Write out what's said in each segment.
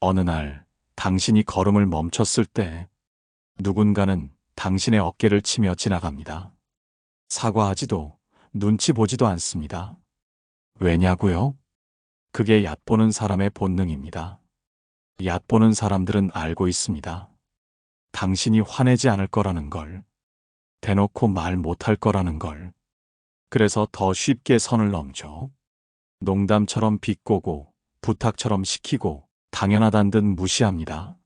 어느 날 당신이 걸음을 멈췄을 때 누군가는 당신의 어깨를 치며 지나갑니다. 사과하지도 눈치 보지도 않습니다. 왜냐고요? 그게 얕보는 사람의 본능입니다. 얕보는 사람들은 알고 있습니다. 당신이 화내지 않을 거라는 걸, 대놓고 말 못할 거라는 걸. 그래서 더 쉽게 선을 넘죠. 농담처럼 비꼬고 부탁처럼 시키고 당연하단 듯 무시합니다.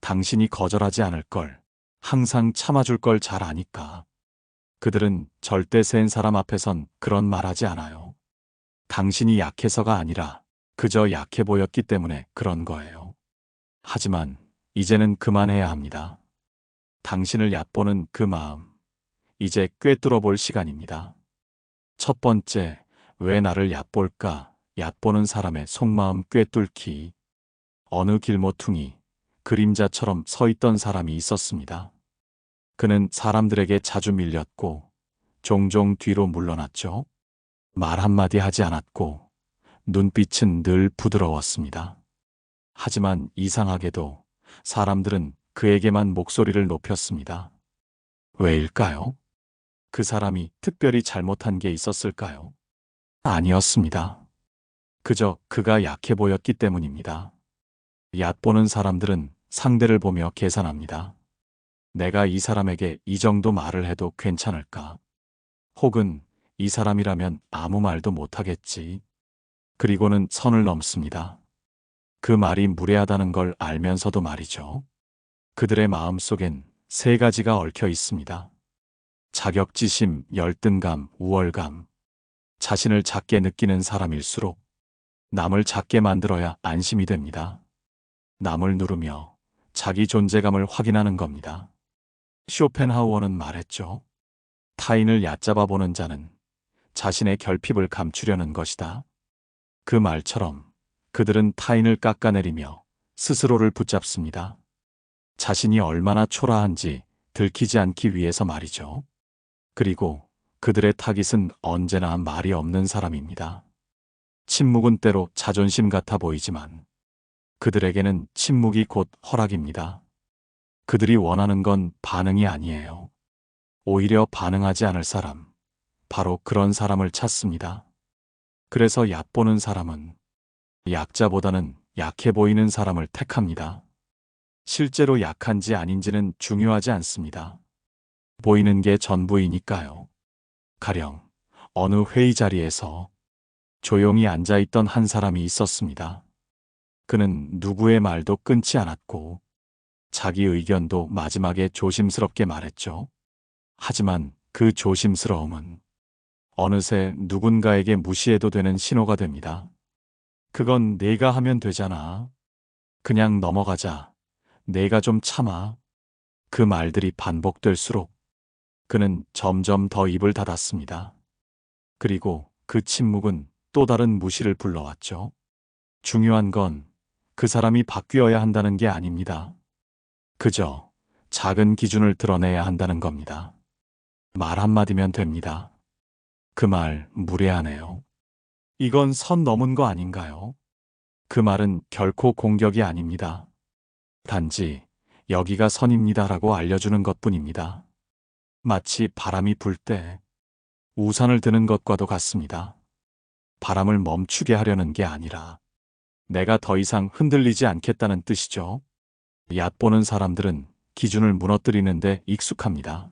당신이 거절하지 않을 걸, 항상 참아줄 걸 잘 아니까. 그들은 절대 센 사람 앞에선 그런 말 하지 않아요. 당신이 약해서가 아니라 그저 약해 보였기 때문에 그런 거예요. 하지만 이제는 그만해야 합니다. 당신을 얕보는 그 마음, 이제 꿰뚫어 볼 시간입니다. 첫 번째, 왜 나를 얕볼까? 얕보는 사람의 속마음 꿰뚫기. 어느 길모퉁이, 그림자처럼 서 있던 사람이 있었습니다. 그는 사람들에게 자주 밀렸고 종종 뒤로 물러났죠. 말 한마디 하지 않았고 눈빛은 늘 부드러웠습니다. 하지만 이상하게도 사람들은 그에게만 목소리를 높였습니다. 왜일까요? 그 사람이 특별히 잘못한 게 있었을까요? 아니었습니다. 그저 그가 약해 보였기 때문입니다. 얕보는 사람들은 상대를 보며 계산합니다. 내가 이 사람에게 이 정도 말을 해도 괜찮을까? 혹은 이 사람이라면 아무 말도 못하겠지. 그리고는 선을 넘습니다. 그 말이 무례하다는 걸 알면서도 말이죠. 그들의 마음속엔 세 가지가 얽혀 있습니다. 자격지심, 열등감, 우월감. 자신을 작게 느끼는 사람일수록 남을 작게 만들어야 안심이 됩니다. 남을 누르며 자기 존재감을 확인하는 겁니다. 쇼펜하우어는 말했죠. 타인을 얕잡아 보는 자는 자신의 결핍을 감추려는 것이다. 그 말처럼 그들은 타인을 깎아내리며 스스로를 붙잡습니다. 자신이 얼마나 초라한지 들키지 않기 위해서 말이죠. 그리고 그들의 타깃은 언제나 말이 없는 사람입니다. 침묵은 때로 자존심 같아 보이지만 그들에게는 침묵이 곧 허락입니다. 그들이 원하는 건 반응이 아니에요. 오히려 반응하지 않을 사람, 바로 그런 사람을 찾습니다. 그래서 얕보는 사람은 약자보다는 약해 보이는 사람을 택합니다. 실제로 약한지 아닌지는 중요하지 않습니다. 보이는 게 전부이니까요. 가령 어느 회의 자리에서 조용히 앉아있던 한 사람이 있었습니다. 그는 누구의 말도 끊지 않았고 자기 의견도 마지막에 조심스럽게 말했죠. 하지만 그 조심스러움은 어느새 누군가에게 무시해도 되는 신호가 됩니다. 그건 내가 하면 되잖아. 그냥 넘어가자. 내가 좀 참아. 그 말들이 반복될수록 그는 점점 더 입을 닫았습니다. 그리고 그 침묵은 또 다른 무시를 불러왔죠. 중요한 건 그 사람이 바뀌어야 한다는 게 아닙니다. 그저 작은 기준을 드러내야 한다는 겁니다. 말 한마디면 됩니다. 그 말 무례하네요. 이건 선 넘은 거 아닌가요? 그 말은 결코 공격이 아닙니다. 단지 여기가 선입니다라고 알려주는 것뿐입니다. 마치 바람이 불 때 우산을 드는 것과도 같습니다. 바람을 멈추게 하려는 게 아니라 내가 더 이상 흔들리지 않겠다는 뜻이죠. 얕보는 사람들은 기준을 무너뜨리는데 익숙합니다.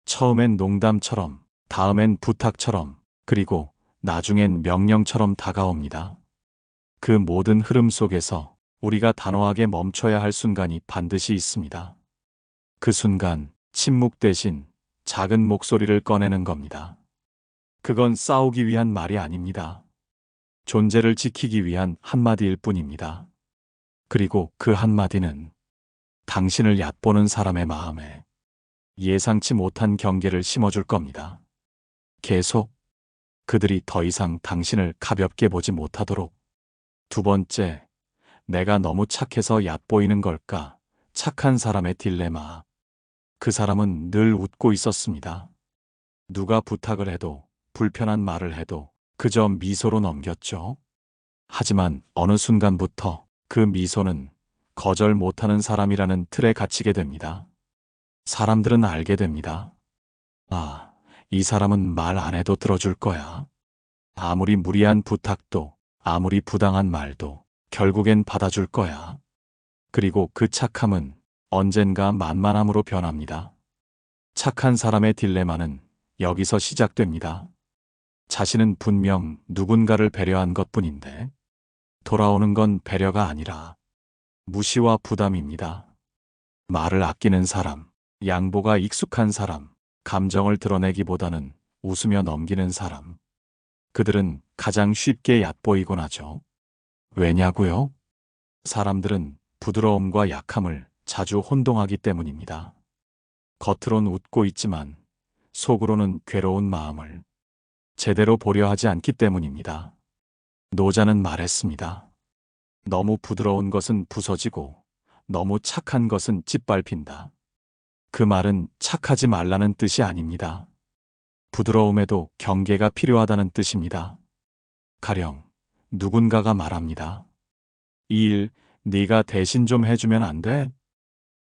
처음엔 농담처럼, 다음엔 부탁처럼, 그리고 나중엔 명령처럼 다가옵니다. 그 모든 흐름 속에서 우리가 단호하게 멈춰야 할 순간이 반드시 있습니다. 그 순간 침묵 대신 작은 목소리를 꺼내는 겁니다. 그건 싸우기 위한 말이 아닙니다. 존재를 지키기 위한 한마디일 뿐입니다. 그리고 그 한마디는 당신을 얕보는 사람의 마음에 예상치 못한 경계를 심어줄 겁니다. 계속 그들이 더 이상 당신을 가볍게 보지 못하도록. 두 번째, 내가 너무 착해서 얕보이는 걸까? 착한 사람의 딜레마. 그 사람은 늘 웃고 있었습니다. 누가 부탁을 해도, 불편한 말을 해도 그저 미소로 넘겼죠. 하지만 어느 순간부터 그 미소는 거절 못하는 사람이라는 틀에 갇히게 됩니다. 사람들은 알게 됩니다. 아, 이 사람은 말 안 해도 들어줄 거야. 아무리 무리한 부탁도, 아무리 부당한 말도 결국엔 받아줄 거야. 그리고 그 착함은 언젠가 만만함으로 변합니다. 착한 사람의 딜레마는 여기서 시작됩니다. 자신은 분명 누군가를 배려한 것뿐인데 돌아오는 건 배려가 아니라 무시와 부담입니다. 말을 아끼는 사람, 양보가 익숙한 사람, 감정을 드러내기보다는 웃으며 넘기는 사람. 그들은 가장 쉽게 얕보이곤 하죠. 왜냐고요? 사람들은 부드러움과 약함을 자주 혼동하기 때문입니다. 겉으론 웃고 있지만 속으로는 괴로운 마음을 제대로 보려 하지 않기 때문입니다. 노자는 말했습니다. 너무 부드러운 것은 부서지고 너무 착한 것은 짓밟힌다. 그 말은 착하지 말라는 뜻이 아닙니다. 부드러움에도 경계가 필요하다는 뜻입니다. 가령 누군가가 말합니다. 이 일 네가 대신 좀 해주면 안 돼?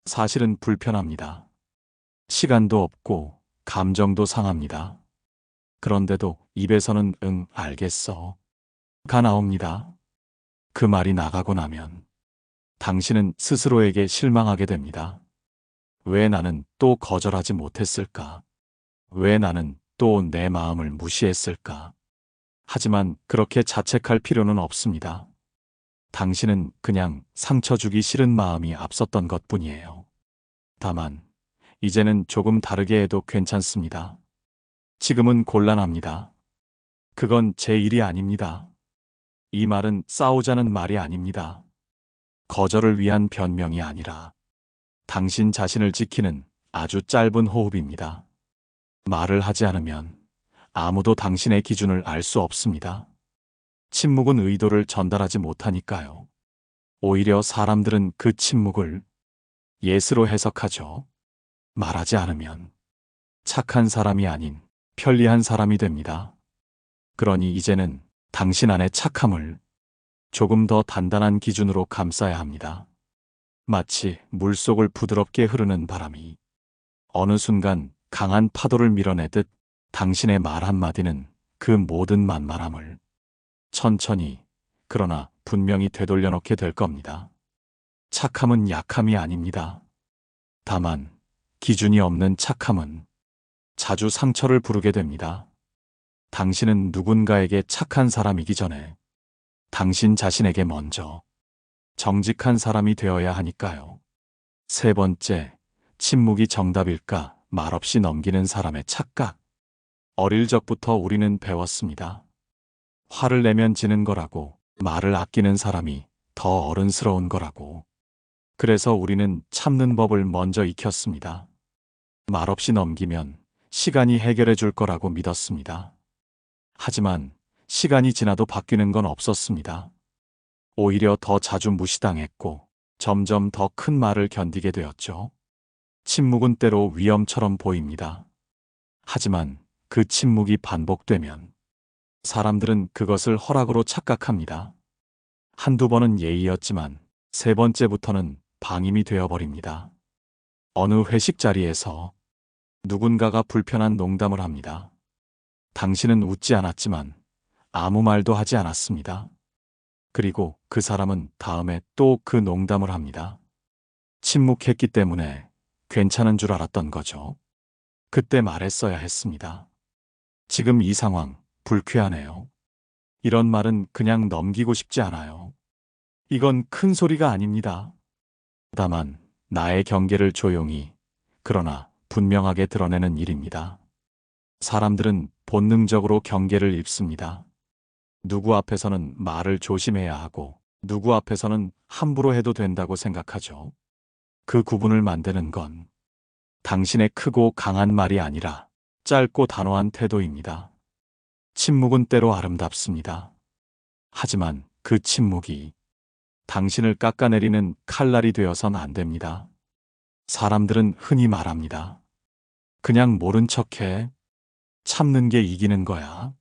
사실은 불편합니다. 시간도 없고 감정도 상합니다. 그런데도 입에서는 응, 알겠어. 가 나옵니다. 그 말이 나가고 나면 당신은 스스로에게 실망하게 됩니다. 왜 나는 또 거절하지 못했을까? 왜 나는 또 내 마음을 무시했을까? 하지만 그렇게 자책할 필요는 없습니다. 당신은 그냥 상처 주기 싫은 마음이 앞섰던 것뿐이에요. 다만 이제는 조금 다르게 해도 괜찮습니다. 지금은 곤란합니다. 그건 제 일이 아닙니다. 이 말은 싸우자는 말이 아닙니다. 거절을 위한 변명이 아니라 당신 자신을 지키는 아주 짧은 호흡입니다. 말을 하지 않으면 아무도 당신의 기준을 알 수 없습니다. 침묵은 의도를 전달하지 못하니까요. 오히려 사람들은 그 침묵을 예스로 해석하죠. 말하지 않으면 착한 사람이 아닌 편리한 사람이 됩니다. 그러니 이제는 당신 안의 착함을 조금 더 단단한 기준으로 감싸야 합니다. 마치 물속을 부드럽게 흐르는 바람이 어느 순간 강한 파도를 밀어내듯 당신의 말 한마디는 그 모든 만만함을 천천히 그러나 분명히 되돌려 놓게 될 겁니다. 착함은 약함이 아닙니다. 다만 기준이 없는 착함은 자주 상처를 부르게 됩니다. 당신은 누군가에게 착한 사람이기 전에 당신 자신에게 먼저 정직한 사람이 되어야 하니까요. 세 번째, 침묵이 정답일까? 말없이 넘기는 사람의 착각. 어릴 적부터 우리는 배웠습니다. 화를 내면 지는 거라고, 말을 아끼는 사람이 더 어른스러운 거라고. 그래서 우리는 참는 법을 먼저 익혔습니다. 말없이 넘기면 시간이 해결해 줄 거라고 믿었습니다. 하지만 시간이 지나도 바뀌는 건 없었습니다. 오히려 더 자주 무시당했고 점점 더 큰 말을 견디게 되었죠. 침묵은 때로 위험처럼 보입니다. 하지만 그 침묵이 반복되면 사람들은 그것을 허락으로 착각합니다. 한두 번은 예의였지만 세 번째부터는 방임이 되어버립니다. 어느 회식 자리에서 누군가가 불편한 농담을 합니다. 당신은 웃지 않았지만 아무 말도 하지 않았습니다. 그리고 그 사람은 다음에 또 그 농담을 합니다. 침묵했기 때문에 괜찮은 줄 알았던 거죠. 그때 말했어야 했습니다. 지금 이 상황 불쾌하네요. 이런 말은 그냥 넘기고 싶지 않아요. 이건 큰 소리가 아닙니다. 다만 나의 경계를 조용히 그러나 분명하게 드러내는 일입니다. 사람들은 본능적으로 경계를 입습니다. 누구 앞에서는 말을 조심해야 하고 누구 앞에서는 함부로 해도 된다고 생각하죠. 그 구분을 만드는 건 당신의 크고 강한 말이 아니라 짧고 단호한 태도입니다. 침묵은 때로 아름답습니다. 하지만 그 침묵이 당신을 깎아내리는 칼날이 되어선 안 됩니다. 사람들은 흔히 말합니다. 그냥 모른 척해. 참는 게 이기는 거야.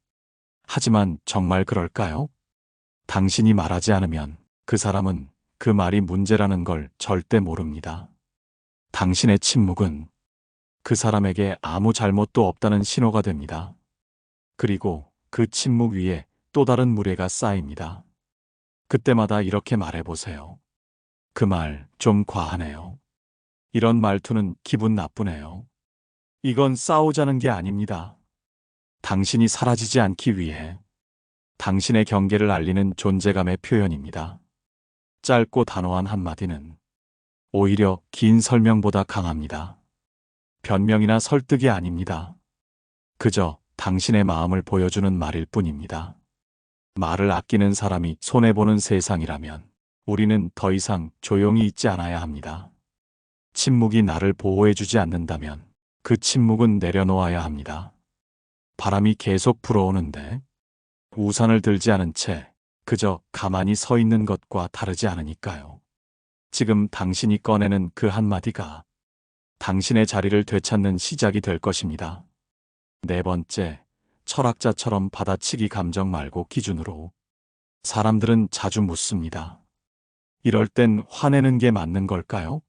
하지만 정말 그럴까요? 당신이 말하지 않으면 그 사람은 그 말이 문제라는 걸 절대 모릅니다. 당신의 침묵은 그 사람에게 아무 잘못도 없다는 신호가 됩니다. 그리고 그 침묵 위에 또 다른 무례가 쌓입니다. 그때마다 이렇게 말해보세요. 그 말 좀 과하네요. 이런 말투는 기분 나쁘네요. 이건 싸우자는 게 아닙니다. 당신이 사라지지 않기 위해 당신의 경계를 알리는 존재감의 표현입니다. 짧고 단호한 한마디는 오히려 긴 설명보다 강합니다. 변명이나 설득이 아닙니다. 그저 당신의 마음을 보여주는 말일 뿐입니다. 말을 아끼는 사람이 손해보는 세상이라면 우리는 더 이상 조용히 있지 않아야 합니다. 침묵이 나를 보호해주지 않는다면 그 침묵은 내려놓아야 합니다. 바람이 계속 불어오는데 우산을 들지 않은 채 그저 가만히 서 있는 것과 다르지 않으니까요. 지금 당신이 꺼내는 그 한마디가 당신의 자리를 되찾는 시작이 될 것입니다. 네 번째, 철학자처럼 받아치기 감정 말고 기준으로. 사람들은 자주 묻습니다. 이럴 땐 화내는 게 맞는 걸까요?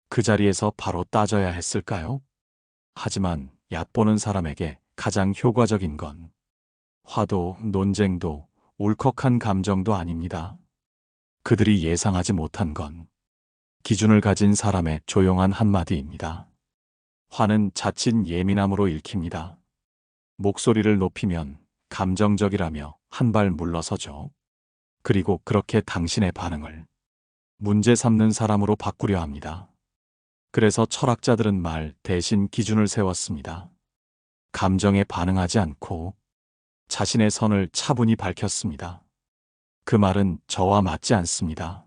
그 자리에서 바로 따져야 했을까요? 하지만 얕보는 사람에게 가장 효과적인 건 화도, 논쟁도, 울컥한 감정도 아닙니다. 그들이 예상하지 못한 건 기준을 가진 사람의 조용한 한마디입니다. 화는 자칫 예민함으로 읽힙니다. 목소리를 높이면 감정적이라며 한 발 물러서죠. 그리고 그렇게 당신의 반응을 문제 삼는 사람으로 바꾸려 합니다. 그래서 철학자들은 말 대신 기준을 세웠습니다. 감정에 반응하지 않고 자신의 선을 차분히 밝혔습니다. 그 말은 저와 맞지 않습니다.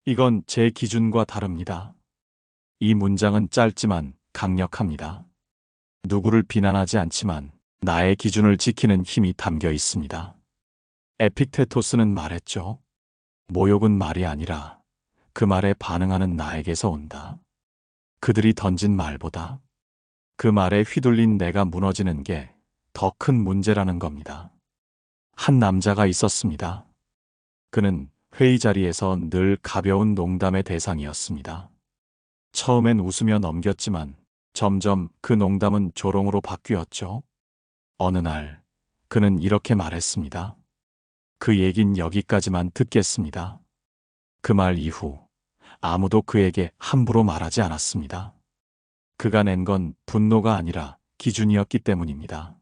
이건 제 기준과 다릅니다. 이 문장은 짧지만 강력합니다. 누구를 비난하지 않지만 나의 기준을 지키는 힘이 담겨 있습니다. 에픽테토스는 말했죠. 모욕은 말이 아니라 그 말에 반응하는 나에게서 온다. 그들이 던진 말보다 그 말에 휘둘린 내가 무너지는 게 더 큰 문제라는 겁니다. 한 남자가 있었습니다. 그는 회의 자리에서 늘 가벼운 농담의 대상이었습니다. 처음엔 웃으며 넘겼지만 점점 그 농담은 조롱으로 바뀌었죠. 어느 날 그는 이렇게 말했습니다. 그 얘긴 여기까지만 듣겠습니다. 그 말 이후 아무도 그에게 함부로 말하지 않았습니다. 그가 낸 건 분노가 아니라 기준이었기 때문입니다.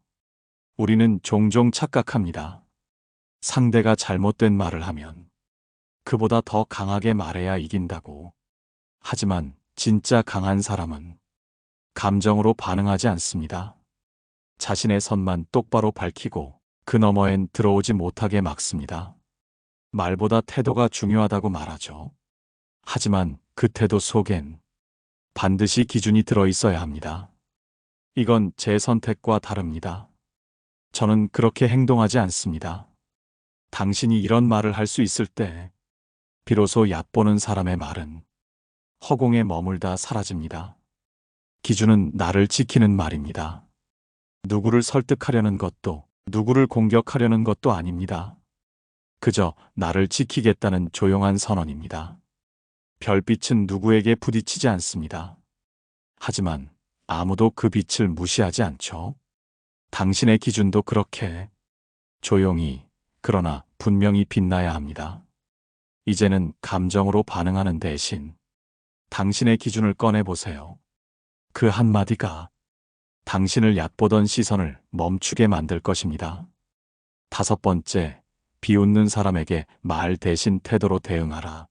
우리는 종종 착각합니다. 상대가 잘못된 말을 하면 그보다 더 강하게 말해야 이긴다고. 하지만 진짜 강한 사람은 감정으로 반응하지 않습니다. 자신의 선만 똑바로 밝히고 그 너머엔 들어오지 못하게 막습니다. 말보다 태도가 중요하다고 말하죠. 하지만 그 태도 속엔 반드시 기준이 들어있어야 합니다. 이건 제 선택과 다릅니다. 저는 그렇게 행동하지 않습니다. 당신이 이런 말을 할 수 있을 때 비로소 얕보는 사람의 말은 허공에 머물다 사라집니다. 기준은 나를 지키는 말입니다. 누구를 설득하려는 것도 누구를 공격하려는 것도 아닙니다. 그저 나를 지키겠다는 조용한 선언입니다. 별빛은 누구에게 부딪히지 않습니다. 하지만 아무도 그 빛을 무시하지 않죠. 당신의 기준도 그렇게 조용히 그러나 분명히 빛나야 합니다. 이제는 감정으로 반응하는 대신 당신의 기준을 꺼내보세요. 그 한마디가 당신을 얕보던 시선을 멈추게 만들 것입니다. 다섯 번째, 비웃는 사람에게 말 대신 태도로 대응하라.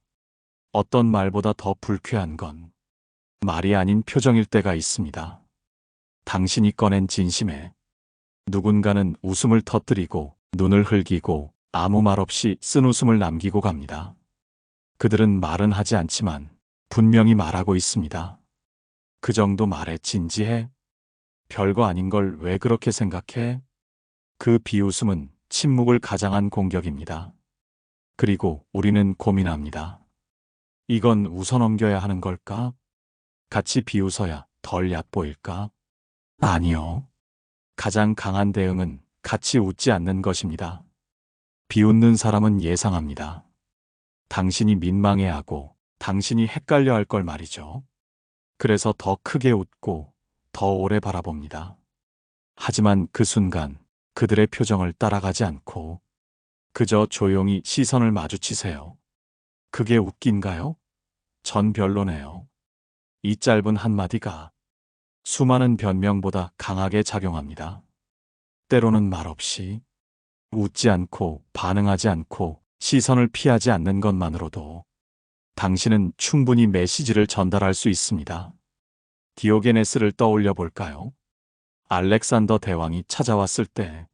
어떤 말보다 더 불쾌한 건 말이 아닌 표정일 때가 있습니다. 당신이 꺼낸 진심에 누군가는 웃음을 터뜨리고 눈을 흘기고 아무 말 없이 쓴웃음을 남기고 갑니다. 그들은 말은 하지 않지만 분명히 말하고 있습니다. 그 정도 말에 진지해? 별거 아닌 걸 왜 그렇게 생각해? 그 비웃음은 침묵을 가장한 공격입니다. 그리고 우리는 고민합니다. 이건 웃어 넘겨야 하는 걸까? 같이 비웃어야 덜 얕보일까? 아니요. 가장 강한 대응은 같이 웃지 않는 것입니다. 비웃는 사람은 예상합니다. 당신이 민망해하고 당신이 헷갈려 할 걸 말이죠. 그래서 더 크게 웃고 더 오래 바라봅니다. 하지만 그 순간 그들의 표정을 따라가지 않고 그저 조용히 시선을 마주치세요. 그게 웃긴가요? 전 별로네요. 이 짧은 한마디가 수많은 변명보다 강하게 작용합니다. 때로는 말없이 웃지 않고 반응하지 않고 시선을 피하지 않는 것만으로도 당신은 충분히 메시지를 전달할 수 있습니다. 디오게네스를 떠올려 볼까요? 알렉산더 대왕이 찾아왔을 때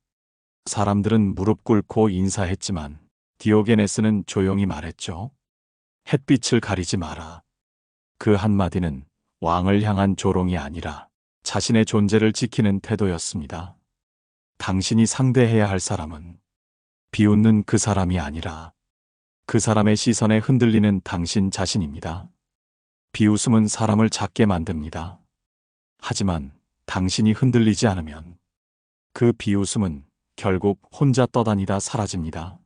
사람들은 무릎 꿇고 인사했지만 디오게네스는 조용히 말했죠. 햇빛을 가리지 마라. 그 한마디는 왕을 향한 조롱이 아니라 자신의 존재를 지키는 태도였습니다. 당신이 상대해야 할 사람은 비웃는 그 사람이 아니라 그 사람의 시선에 흔들리는 당신 자신입니다. 비웃음은 사람을 작게 만듭니다. 하지만 당신이 흔들리지 않으면 그 비웃음은 결국 혼자 떠다니다 사라집니다.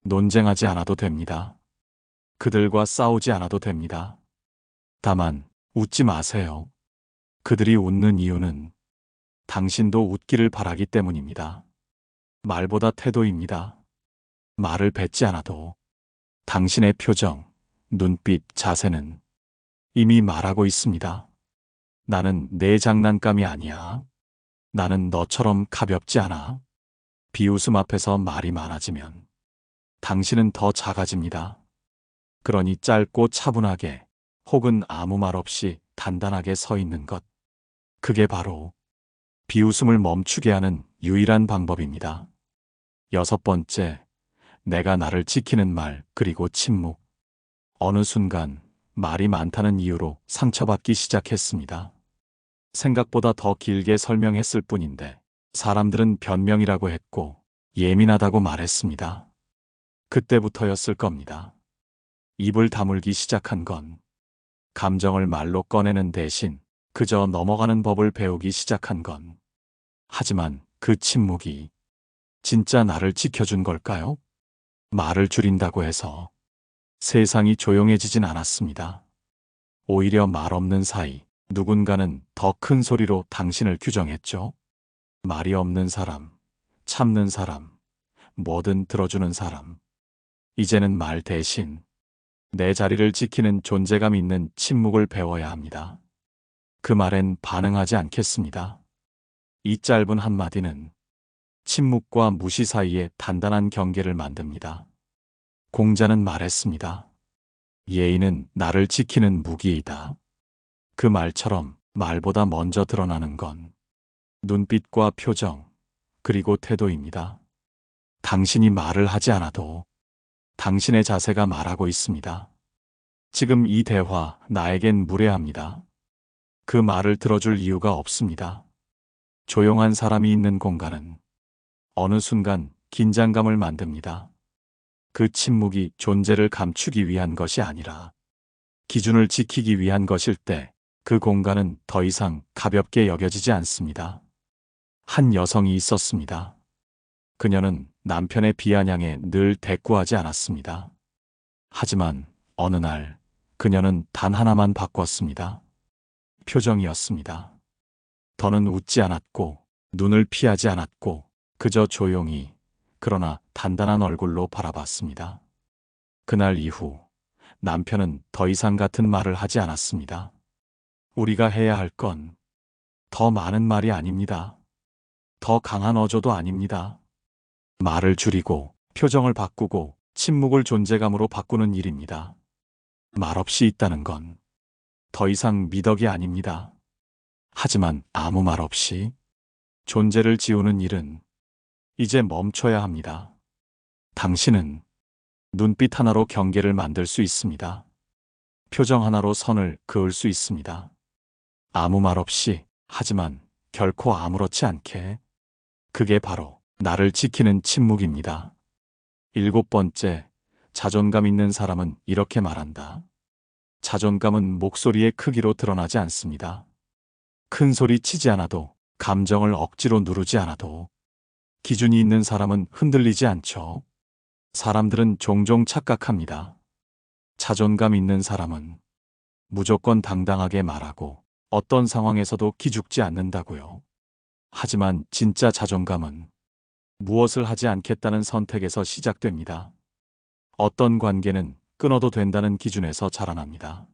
논쟁하지 않아도 됩니다. 그들과 싸우지 않아도 됩니다. 다만 웃지 마세요. 그들이 웃는 이유는 당신도 웃기를 바라기 때문입니다. 말보다 태도입니다. 말을 뱉지 않아도 당신의 표정, 눈빛, 자세는 이미 말하고 있습니다. 나는 내 장난감이 아니야. 나는 너처럼 가볍지 않아. 비웃음 앞에서 말이 많아지면 당신은 더 작아집니다. 그러니 짧고 차분하게 혹은 아무 말 없이 단단하게 서 있는 것. 그게 바로 비웃음을 멈추게 하는 유일한 방법입니다. 6번째, 내가 나를 지키는 말 그리고 침묵. 어느 순간 말이 많다는 이유로 상처받기 시작했습니다. 생각보다 더 길게 설명했을 뿐인데 사람들은 변명이라고 했고 예민하다고 말했습니다. 그때부터였을 겁니다. 입을 다물기 시작한 건 감정을 말로 꺼내는 대신 그저 넘어가는 법을 배우기 시작한 건. 하지만 그 침묵이 진짜 나를 지켜준 걸까요? 말을 줄인다고 해서 세상이 조용해지진 않았습니다. 오히려 말 없는 사이 누군가는 더 큰 소리로 당신을 규정했죠. 말이 없는 사람, 참는 사람, 뭐든 들어주는 사람. 이제는 말 대신 내 자리를 지키는 존재감 있는 침묵을 배워야 합니다. 그 말엔 반응하지 않겠습니다. 이 짧은 한마디는 침묵과 무시 사이에 단단한 경계를 만듭니다. 공자는 말했습니다. 예의는 나를 지키는 무기이다. 그 말처럼 말보다 먼저 드러나는 건 눈빛과 표정, 그리고 태도입니다. 당신이 말을 하지 않아도 당신의 자세가 말하고 있습니다. 지금 이 대화 나에겐 무례합니다. 그 말을 들어줄 이유가 없습니다. 조용한 사람이 있는 공간은 어느 순간 긴장감을 만듭니다. 그 침묵이 존재를 감추기 위한 것이 아니라 기준을 지키기 위한 것일 때 그 공간은 더 이상 가볍게 여겨지지 않습니다. 한 여성이 있었습니다. 그녀는 남편의 비아냥에 늘 대꾸하지 않았습니다. 하지만 어느 날 그녀는 단 하나만 바꿨습니다. 표정이었습니다. 더는 웃지 않았고 눈을 피하지 않았고 그저 조용히 그러나 단단한 얼굴로 바라봤습니다. 그날 이후 남편은 더 이상 같은 말을 하지 않았습니다. 우리가 해야 할 건 더 많은 말이 아닙니다. 더 강한 어조도 아닙니다. 말을 줄이고 표정을 바꾸고 침묵을 존재감으로 바꾸는 일입니다. 말없이 있다는 건 더 이상 미덕이 아닙니다. 하지만 아무 말 없이 존재를 지우는 일은 이제 멈춰야 합니다. 당신은 눈빛 하나로 경계를 만들 수 있습니다. 표정 하나로 선을 그을 수 있습니다. 아무 말 없이, 하지만 결코 아무렇지 않게. 그게 바로 나를 지키는 침묵입니다. 7번째, 자존감 있는 사람은 이렇게 말한다. 자존감은 목소리의 크기로 드러나지 않습니다. 큰 소리 치지 않아도, 감정을 억지로 누르지 않아도 기준이 있는 사람은 흔들리지 않죠. 사람들은 종종 착각합니다. 자존감 있는 사람은 무조건 당당하게 말하고 어떤 상황에서도 기죽지 않는다고요. 하지만 진짜 자존감은 무엇을 하지 않겠다는 선택에서 시작됩니다. 어떤 관계는 끊어도 된다는 기준에서 자라납니다.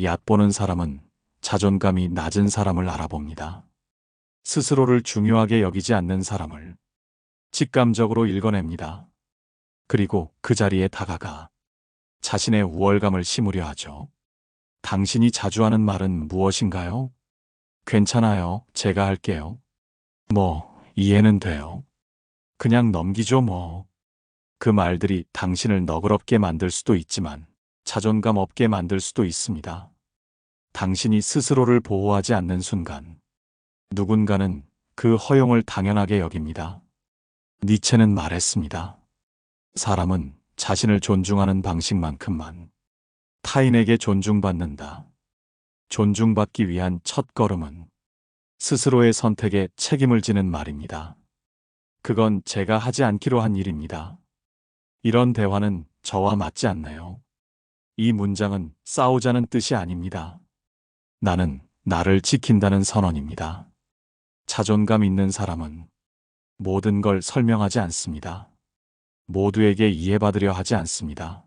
얕보는 사람은 자존감이 낮은 사람을 알아봅니다. 스스로를 중요하게 여기지 않는 사람을 직감적으로 읽어냅니다. 그리고 그 자리에 다가가 자신의 우월감을 심으려 하죠. 당신이 자주 하는 말은 무엇인가요? 괜찮아요. 제가 할게요. 이해는 돼요. 그냥 넘기죠 뭐. 그 말들이 당신을 너그럽게 만들 수도 있지만 자존감 없게 만들 수도 있습니다. 당신이 스스로를 보호하지 않는 순간 누군가는 그 허용을 당연하게 여깁니다. 니체는 말했습니다. 사람은 자신을 존중하는 방식만큼만 타인에게 존중받는다. 존중받기 위한 첫 걸음은 스스로의 선택에 책임을 지는 말입니다. 그건 제가 하지 않기로 한 일입니다. 이런 대화는 저와 맞지 않나요? 이 문장은 싸우자는 뜻이 아닙니다. 나는 나를 지킨다는 선언입니다. 자존감 있는 사람은 모든 걸 설명하지 않습니다. 모두에게 이해받으려 하지 않습니다.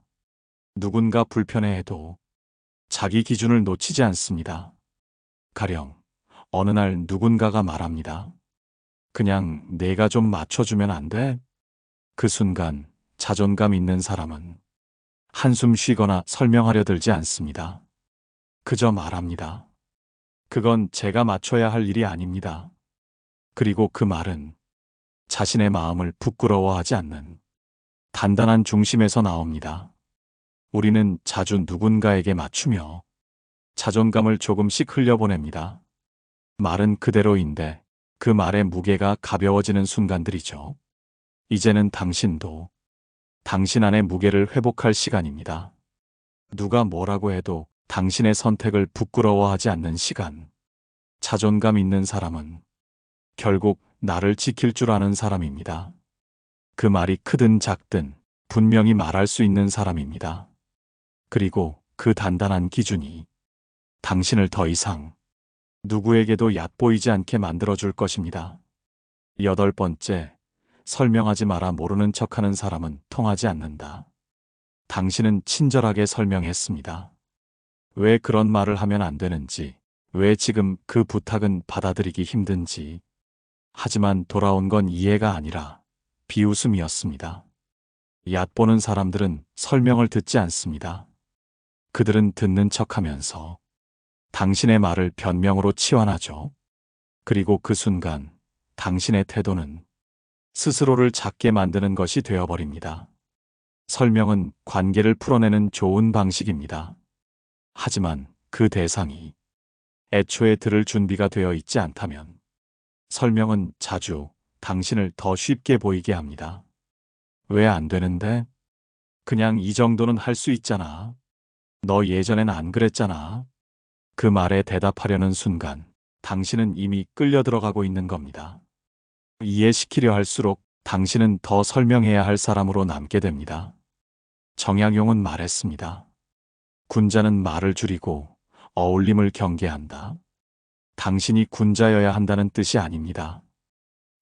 누군가 불편해해도 자기 기준을 놓치지 않습니다. 가령 어느 날 누군가가 말합니다. 그냥 내가 좀 맞춰주면 안 돼? 그 순간 자존감 있는 사람은 한숨 쉬거나 설명하려 들지 않습니다. 그저 말합니다. 그건 제가 맞춰야 할 일이 아닙니다. 그리고 그 말은 자신의 마음을 부끄러워하지 않는 단단한 중심에서 나옵니다. 우리는 자주 누군가에게 맞추며 자존감을 조금씩 흘려보냅니다. 말은 그대로인데 그 말의 무게가 가벼워지는 순간들이죠. 이제는 당신도 당신 안의 무게를 회복할 시간입니다. 누가 뭐라고 해도 당신의 선택을 부끄러워하지 않는 시간. 자존감 있는 사람은 결국 나를 지킬 줄 아는 사람입니다. 그 말이 크든 작든 분명히 말할 수 있는 사람입니다. 그리고 그 단단한 기준이 당신을 더 이상 누구에게도 얕보이지 않게 만들어줄 것입니다. 8번째, 설명하지 마라. 모르는 척하는 사람은 통하지 않는다. 당신은 친절하게 설명했습니다. 왜 그런 말을 하면 안 되는지, 왜 지금 그 부탁은 받아들이기 힘든지. 하지만 돌아온 건 이해가 아니라 비웃음이었습니다. 얕보는 사람들은 설명을 듣지 않습니다. 그들은 듣는 척하면서 당신의 말을 변명으로 치환하죠. 그리고 그 순간 당신의 태도는 스스로를 작게 만드는 것이 되어버립니다. 설명은 관계를 풀어내는 좋은 방식입니다. 하지만 그 대상이 애초에 들을 준비가 되어 있지 않다면 설명은 자주 당신을 더 쉽게 보이게 합니다. 왜 안 되는데? 그냥 이 정도는 할 수 있잖아. 너 예전엔 안 그랬잖아. 그 말에 대답하려는 순간 당신은 이미 끌려 들어가고 있는 겁니다. 이해시키려 할수록 당신은 더 설명해야 할 사람으로 남게 됩니다. 정약용은 말했습니다. 군자는 말을 줄이고 어울림을 경계한다. 당신이 군자여야 한다는 뜻이 아닙니다.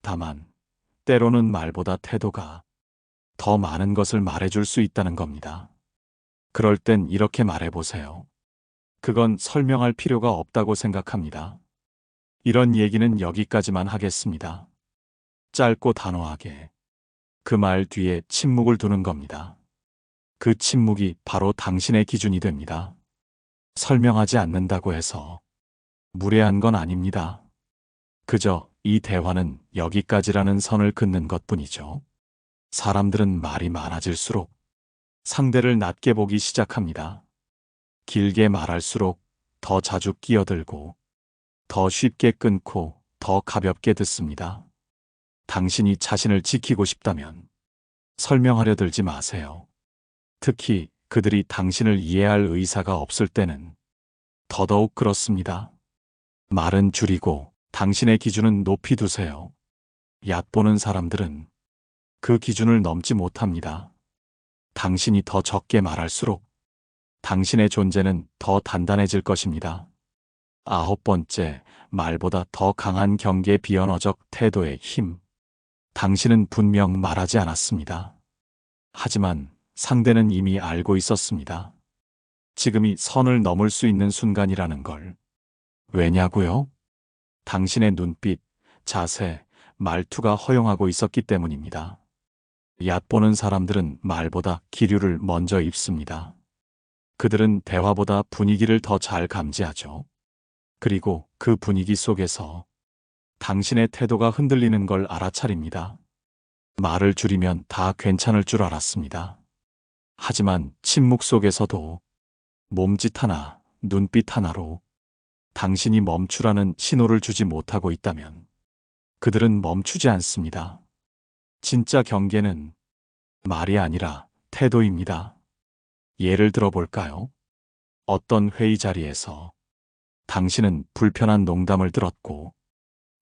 다만 때로는 말보다 태도가 더 많은 것을 말해줄 수 있다는 겁니다. 그럴 땐 이렇게 말해보세요. 그건 설명할 필요가 없다고 생각합니다. 이런 얘기는 여기까지만 하겠습니다. 짧고 단호하게 그 말 뒤에 침묵을 두는 겁니다. 그 침묵이 바로 당신의 기준이 됩니다. 설명하지 않는다고 해서 무례한 건 아닙니다. 그저 이 대화는 여기까지라는 선을 긋는 것뿐이죠. 사람들은 말이 많아질수록 상대를 낮게 보기 시작합니다. 길게 말할수록 더 자주 끼어들고 더 쉽게 끊고 더 가볍게 듣습니다. 당신이 자신을 지키고 싶다면 설명하려 들지 마세요. 특히 그들이 당신을 이해할 의사가 없을 때는 더더욱 그렇습니다. 말은 줄이고 당신의 기준은 높이 두세요. 얕보는 사람들은 그 기준을 넘지 못합니다. 당신이 더 적게 말할수록 당신의 존재는 더 단단해질 것입니다. 9번째, 말보다 더 강한 경계의 비언어적 태도의 힘. 당신은 분명 말하지 않았습니다. 하지만 상대는 이미 알고 있었습니다. 지금이 선을 넘을 수 있는 순간이라는 걸. 왜냐고요? 당신의 눈빛, 자세, 말투가 허용하고 있었기 때문입니다. 얕보는 사람들은 말보다 기류를 먼저 입습니다. 그들은 대화보다 분위기를 더 잘 감지하죠. 그리고 그 분위기 속에서 당신의 태도가 흔들리는 걸 알아차립니다. 말을 줄이면 다 괜찮을 줄 알았습니다. 하지만 침묵 속에서도 몸짓 하나, 눈빛 하나로 당신이 멈추라는 신호를 주지 못하고 있다면 그들은 멈추지 않습니다. 진짜 경계는 말이 아니라 태도입니다. 예를 들어 볼까요? 어떤 회의 자리에서 당신은 불편한 농담을 들었고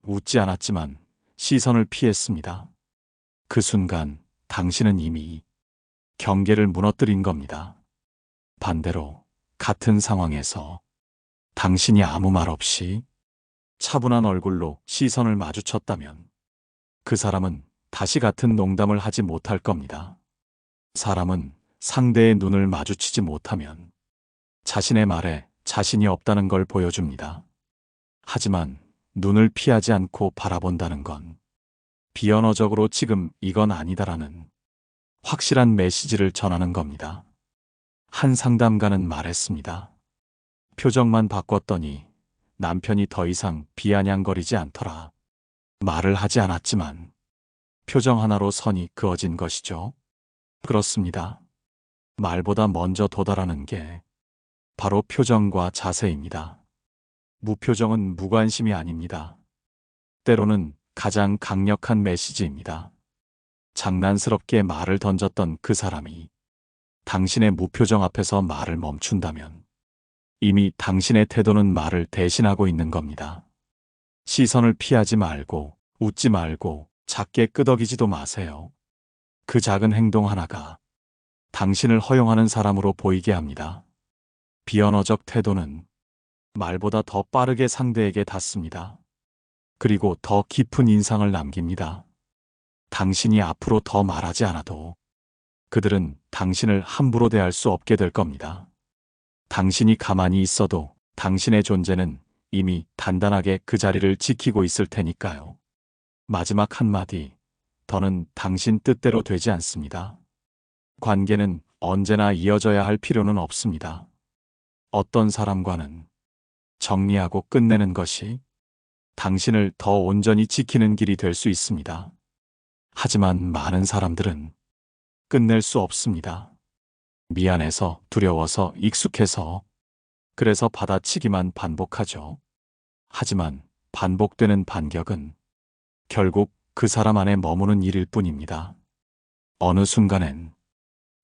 웃지 않았지만 시선을 피했습니다. 그 순간 당신은 이미 경계를 무너뜨린 겁니다. 반대로 같은 상황에서 당신이 아무 말 없이 차분한 얼굴로 시선을 마주쳤다면 그 사람은 다시 같은 농담을 하지 못할 겁니다. 사람은 상대의 눈을 마주치지 못하면 자신의 말에 자신이 없다는 걸 보여줍니다. 하지만 눈을 피하지 않고 바라본다는 건 비언어적으로 지금 이건 아니다라는 확실한 메시지를 전하는 겁니다. 한 상담가는 말했습니다. 표정만 바꿨더니 남편이 더 이상 비아냥거리지 않더라. 말을 하지 않았지만 표정 하나로 선이 그어진 것이죠. 그렇습니다. 말보다 먼저 도달하는 게 바로 표정과 자세입니다. 무표정은 무관심이 아닙니다. 때로는 가장 강력한 메시지입니다. 장난스럽게 말을 던졌던 그 사람이 당신의 무표정 앞에서 말을 멈춘다면 이미 당신의 태도는 말을 대신하고 있는 겁니다. 시선을 피하지 말고 웃지 말고 작게 끄덕이지도 마세요. 그 작은 행동 하나가 당신을 허용하는 사람으로 보이게 합니다. 비언어적 태도는 말보다 더 빠르게 상대에게 닿습니다. 그리고 더 깊은 인상을 남깁니다. 당신이 앞으로 더 말하지 않아도 그들은 당신을 함부로 대할 수 없게 될 겁니다. 당신이 가만히 있어도 당신의 존재는 이미 단단하게 그 자리를 지키고 있을 테니까요. 마지막 한마디, 더는 당신 뜻대로 되지 않습니다. 관계는 언제나 이어져야 할 필요는 없습니다. 어떤 사람과는 정리하고 끝내는 것이 당신을 더 온전히 지키는 길이 될 수 있습니다. 하지만 많은 사람들은 끝낼 수 없습니다. 미안해서, 두려워서, 익숙해서, 그래서 받아치기만 반복하죠. 하지만 반복되는 반격은 결국 그 사람 안에 머무는 일일 뿐입니다. 어느 순간엔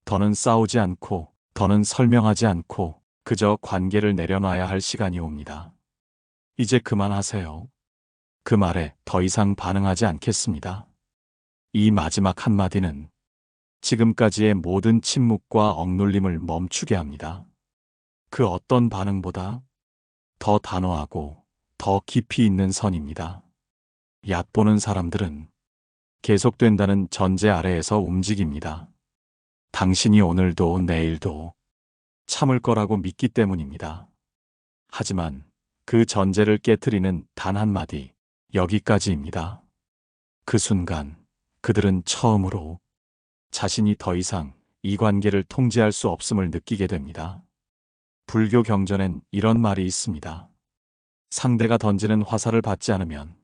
더는 싸우지 않고, 더는 설명하지 않고 그저 관계를 내려놔야 할 시간이 옵니다. 이제 그만하세요. 그 말에 더 이상 반응하지 않겠습니다. 이 마지막 한마디는 지금까지의 모든 침묵과 억눌림을 멈추게 합니다. 그 어떤 반응보다 더 단호하고 더 깊이 있는 선입니다. 얕보는 사람들은 계속된다는 전제 아래에서 움직입니다. 당신이 오늘도 내일도 참을 거라고 믿기 때문입니다. 하지만 그 전제를 깨트리는 단 한마디, 여기까지입니다. 그 순간 그들은 처음으로 자신이 더 이상 이 관계를 통제할 수 없음을 느끼게 됩니다. 불교 경전엔 이런 말이 있습니다. 상대가 던지는 화살을 받지 않으면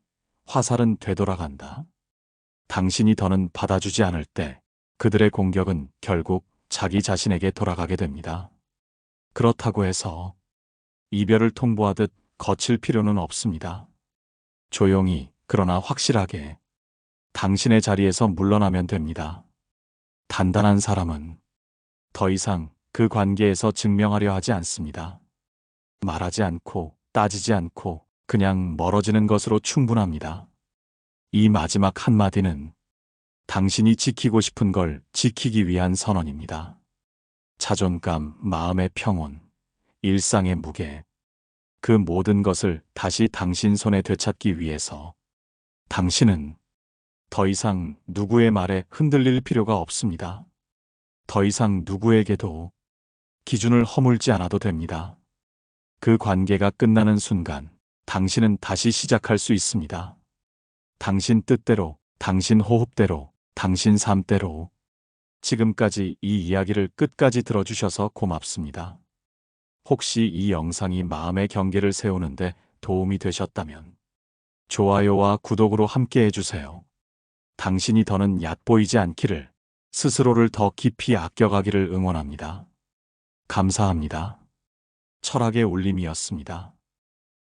화살은 되돌아간다. 당신이 더는 받아주지 않을 때 그들의 공격은 결국 자기 자신에게 돌아가게 됩니다. 그렇다고 해서 이별을 통보하듯 거칠 필요는 없습니다. 조용히 그러나 확실하게 당신의 자리에서 물러나면 됩니다. 단단한 사람은 더 이상 그 관계에서 증명하려 하지 않습니다. 말하지 않고 따지지 않고 그냥 멀어지는 것으로 충분합니다. 이 마지막 한마디는 당신이 지키고 싶은 걸 지키기 위한 선언입니다. 자존감, 마음의 평온, 일상의 무게, 그 모든 것을 다시 당신 손에 되찾기 위해서 당신은 더 이상 누구의 말에 흔들릴 필요가 없습니다. 더 이상 누구에게도 기준을 허물지 않아도 됩니다. 그 관계가 끝나는 순간 당신은 다시 시작할 수 있습니다. 당신 뜻대로, 당신 호흡대로, 당신 삶대로. 지금까지 이 이야기를 끝까지 들어주셔서 고맙습니다. 혹시 이 영상이 마음의 경계를 세우는데 도움이 되셨다면 좋아요와 구독으로 함께 해주세요. 당신이 더는 얕보이지 않기를, 스스로를 더 깊이 아껴가기를 응원합니다. 감사합니다. 철학의 울림이었습니다.